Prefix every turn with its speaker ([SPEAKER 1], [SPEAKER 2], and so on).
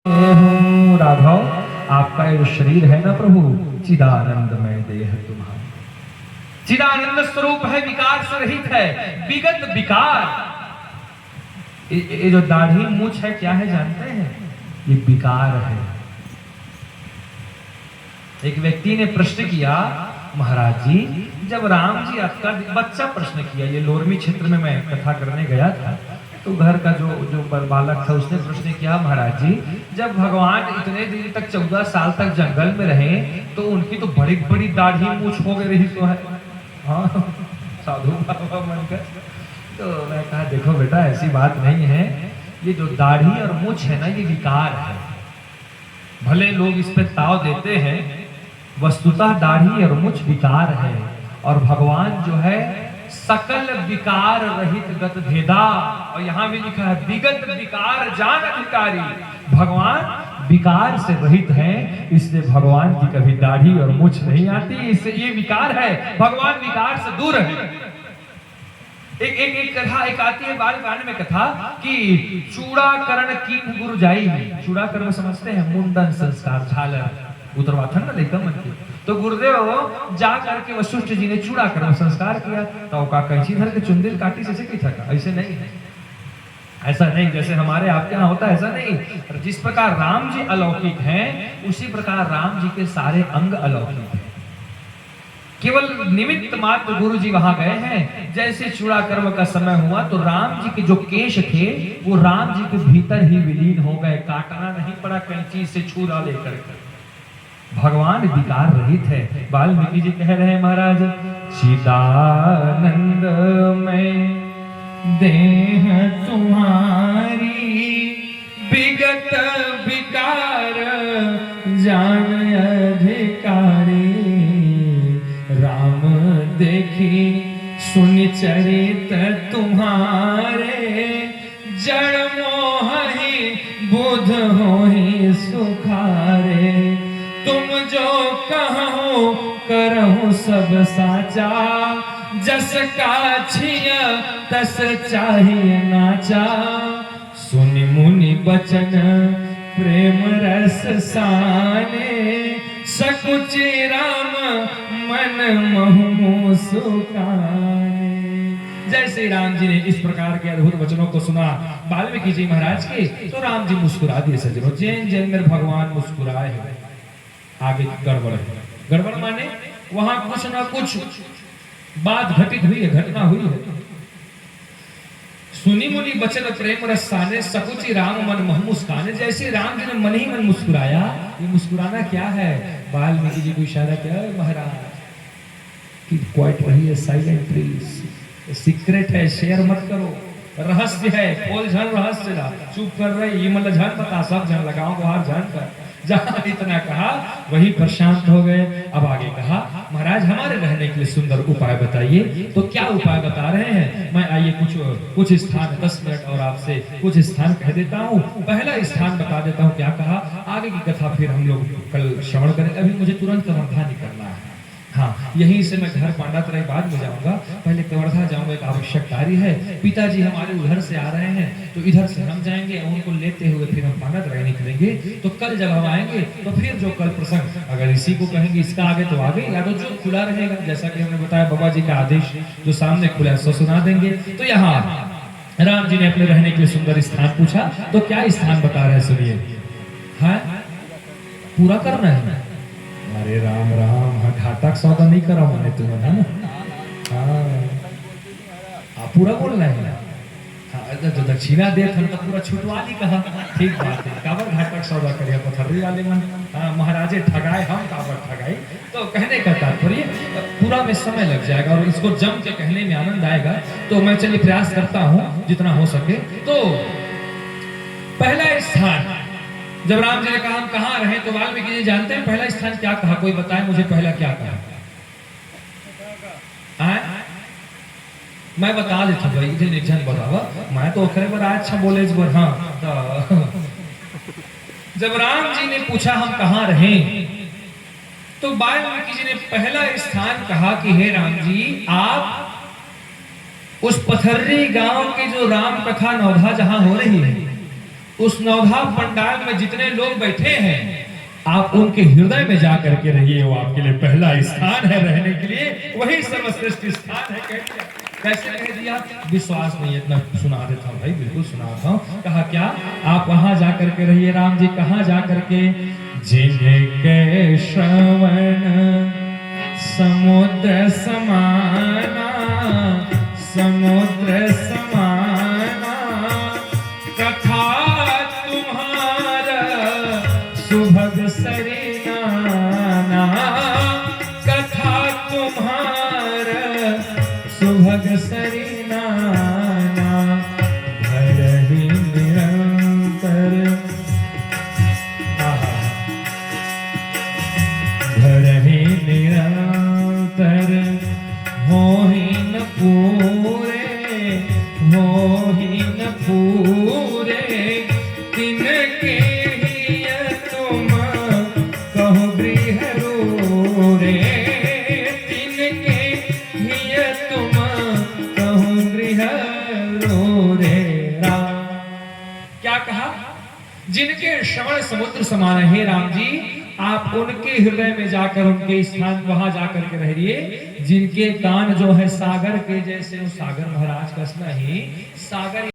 [SPEAKER 1] हूँ राघव, आपका ये शरीर है ना प्रभु, चिदानंदमय देह तुम्हारा, चिदानंद स्वरूप है, विकार से रहित है, विगत विकार। ये जो दाढ़ी मूछ है क्या है जानते हैं? ये विकार है। एक व्यक्ति ने प्रश्न किया, महाराज जी जब राम जी आपका बच्चा प्रश्न किया, ये लोरमी क्षेत्र में मैं कथा करने गया था, तो घर का जो बालक था उसने प्रश्न किया, महाराज जी जब भगवान इतने दिन तक 14 साल तक जंगल में रहे तो उनकी तो बड़ी बड़ी दाढ़ी मूछ हो गई रही तो है। हाँ साधु बाबा मनकर। तो मैं कहा देखो बेटा ऐसी बात नहीं है, ये जो दाढ़ी और मूछ है ना ये विकार है। भले लोग इस पे ताव देते हैं, वस्तुतः दाढ़ी और मूछ विकार है। और भगवान जो है सकल विकार रहित गत भेदा, और यहाँ भी लिखा है विगत विकार जान अधिकारी। भगवान विकार से रहित हैं, इसलिए भगवान की कभी दाढ़ी और मूछ नहीं आती, इससे ये विकार है, भगवान विकार से दूर है। एक कथा एक आती है बाल गाने में कथा कि चूड़ाकरण की गुरु जाई। चूड़ाकरण समझते हैं, मुंडन संस्कार, झालर उतरवाथन ना लेकर मन के। तो गुरुदेव जा करके वशिष्ठ जी ने चूड़ाकरण संस्कार किया, तो का कैंची धर के चुंदिल काटी से की था, ऐसे नहीं है, ऐसा नहीं जैसे हमारे आपके यहाँ होता है, ऐसा नहीं। जिस प्रकार राम जी अलौकिक हैं उसी प्रकार राम जी के सारे अंग अलौकिक हैं। केवल निमित्त मात्र गुरु जी वहां गए हैं। जैसे चूड़ा कर्म का समय हुआ तो राम जी के जो केश थे वो राम जी के भीतर ही विलीन हो गए, काटना नहीं पड़ा कैंची से छुरा लेकर। भगवान विकार रहित है। वाल्मीकि जी कह रहे हैं, महाराज चिदानंद में देह तुम्हारी, विगत विकार जान अधिकारी। राम देखी सुन चरित तुम्हारे, जड़ मोहि बुध होहि सुखारे। तुम जो कहो करहु सब साचा, जस काछिया तस चाहिए नाचा। सुनि मुनि बचन प्रेम रस साने, सकुचि राम मन महु सुखाने। जय श्री राम जी ने इस प्रकार के अद्भुत वचनों को सुना वाल्मीकि जी महाराज के, तो राम जी मुस्कुरा दिए। सज्जनों जैन जैन मेरे भगवान मुस्कुराए हैं। आगे गड़बड़ है, गड़बड़ माने वहां कुछ ना कुछ बात घटित हुई है, घटना हुई है। सुनी मुनि बचन प्रेम रस साने, सकुचि राम मन महु मुस्काने। जैसे राम जी ने मन ही मन मुस्कुराया, ये मुस्कुराना क्या है? वाल्मीकि जी को इशारा किया, महाराज की क्वाइट रही है, साइलेंट प्लीज, सीक्रेट है, शेयर मत करो, रहस्य है, खोल झन रहस्य ला, चुप कर रहे ये मतलब झन बता, सब झन लगाओ बाहर झन कर। जहां इतना कहा वही पर शांत हो गए। अब आगे कहा, महाराज हमारे रहने के लिए सुंदर उपाय बताइए। तो क्या उपाय बता रहे हैं? मैं आइए कुछ स्थान 10 मिनट और आपसे कुछ स्थान कह देता हूँ। पहला स्थान बता देता हूँ क्या कहा, आगे की कथा फिर हम लोग कल श्रवण करें। अभी मुझे तुरंत कवर्धा निकलना है। हाँ, यहीं से मैं घर पांडातराई बाद में जाऊंगा, पहले कवर्धा जाऊंगा, एक आवश्यक कार्य है। पिताजी हमारे उधर से आ रहे हैं, तो इधर से हम जाएंगे, उनको लेते हुए फिर हम पांडातराई निकलेंगे। तो कल जब हम आएंगे तो फिर जो कल प्रसंग अगर इसी को कहेंगे इसका आगे तो आगे, या तो जो खुला रहेगा जैसा कि हमने बताया बाबा जी का आदेश जो सामने खुला है सो सुना देंगे। तो यहाँ राम जी ने अपने रहने के लिए सुंदर स्थान पूछा, तो क्या स्थान बता रहे सुनिए। हाँ पूरा करना है। अरे राम राम, हाँ घाटा सौदा नहीं करा मैंने तुम्हें, है ना? हाँ पूरा बोलना है। हाँ जो दक्षिणा दे तो पूरा छुटवा ली कहा, ठीक बात है। काबर घाटा सौदा करिए पथरी वाले मन, महाराजे ठगाए हम काबर ठगाई। तो कहने का तात्पर्य पूरा में समय लग जाएगा और इसको जम के कहने में आनंद आएगा। तो मैं चलिए प्रयास करता हूँ जितना हो सके। तो पहला स्थान जब राम जी ने कहा हम कहाँ रहे, तो वाल्मीकि जी जानते हैं पहला स्थान क्या कहा? कोई बताए मुझे पहला क्या कहा? मैं बता देता भाई, इधर निर्जन बतावा, मैं तो ओखरे पर अच्छा बोले बर। हाँ तो जब राम जी ने पूछा हम कहाँ रहे, तो वाल्मीकि जी ने पहला स्थान कहा कि हे राम जी, आप उस पथर्री गांव की जो राम कथा नौधा जहां हो रही है उस नवधा पंडाल में जितने लोग बैठे हैं आप उनके हृदय में जा करके रहिए, वो आपके लिए पहला स्थान है रहने के लिए, वही सर्वश्रेष्ठ स्थान है। कह दिया। कैसे कह दिया? विश्वास नहीं है, इतना सुना देता हूँ भाई, बिल्कुल सुनाता हूँ। कहा क्या? आप वहां जा करके रहिए। राम जी कहाँ जा करके? जिनके श्रवण समुद्र समाना, समुद्र समाना, कथा तुम्हारा सुभग सरिनाना, कथा तुम्हारा सुभग सरिनाना, घर ही निरंतर, घर ही निरंतर, हो ही न पूरे, हो ही न पूरे, तिनके ही तुम कहो गृह रे, तिनके ही तुम कहो गृह रे। राम क्या कहा? जिनके श्रवण समुद्र समान है राम जी, आप उनके हृदय में जाकर उनके स्थान वहां जाकर के रहिए। जिनके कान जो है सागर के जैसे, सागर महाराज का नहीं, सागर